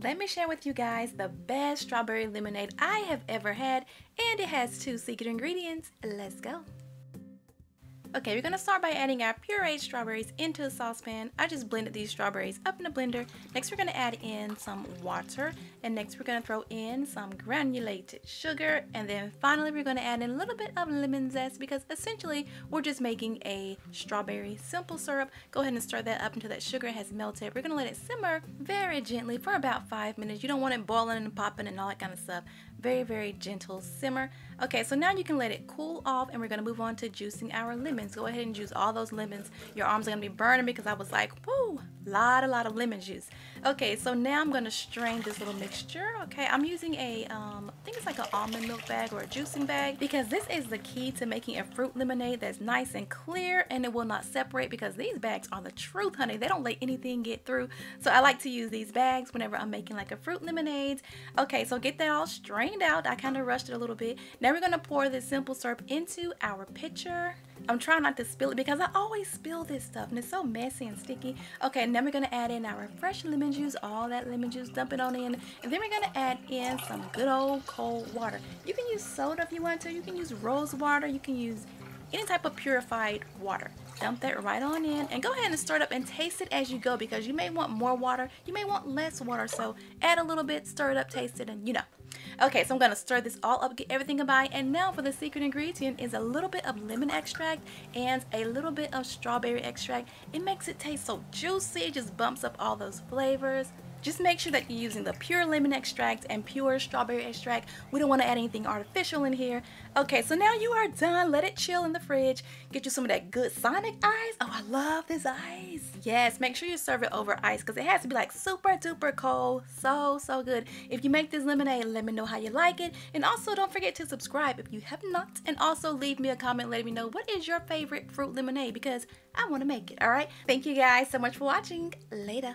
Let me share with you guys the best strawberry lemonade I have ever had, and it has 2 secret ingredients. Let's go. Okay, we're going to start by adding our pureed strawberries into a saucepan. I just blended these strawberries up in a blender. Next, we're going to add in some water. And next, we're going to throw in some granulated sugar. And then finally, we're going to add in a little bit of lemon zest because essentially, we're just making a strawberry simple syrup. Go ahead and stir that up until that sugar has melted. We're going to let it simmer very gently for about 5 minutes. You don't want it boiling and popping and all that kind of stuff. Very, very gentle simmer. Okay, so now you can let it cool off and we're going to move on to juicing our lemons. Go ahead and juice all those lemons. Your arms are going to be burning because I was like, whoo, lot of lemon juice. Okay, so now I'm going to strain this little mixture. Okay, I'm using a, I think it's like an almond milk bag or a juicing bag because this is the key to making a fruit lemonade that's nice and clear and it will not separate because these bags are the truth, honey. They don't let anything get through. So I like to use these bags whenever I'm making like a fruit lemonade. Okay, so get that all strained out. I kind of rushed it a little bit. Now we're going to pour this simple syrup into our pitcher. I'm trying not to spill it because I always spill this stuff and it's so messy and sticky. Okay, and then we're going to add in our fresh lemon juice, all that lemon juice, dump it on in. And then we're going to add in some good old cold water. You can use soda if you want to. You can use rose water. You can use any type of purified water. Dump that right on in and go ahead and stir it up and taste it as you go because you may want more water, you may want less water, so add a little bit, stir it up, taste it, and you know. Okay, so I'm going to stir this all up, get everything combined, and now for the secret ingredient is a little bit of lemon extract and a little bit of strawberry extract. It makes it taste so juicy, it just bumps up all those flavors. Just make sure that you're using the pure lemon extract and pure strawberry extract. We don't want to add anything artificial in here. Okay, so now you are done. Let it chill in the fridge. Get you some of that good Sonic ice. Oh, I love this ice. Yes, make sure you serve it over ice because it has to be like super duper cold. So good. If you make this lemonade, let me know how you like it. And also don't forget to subscribe if you have not. And also leave me a comment letting me know what is your favorite fruit lemonade because I want to make it, all right? Thank you guys so much for watching. Later.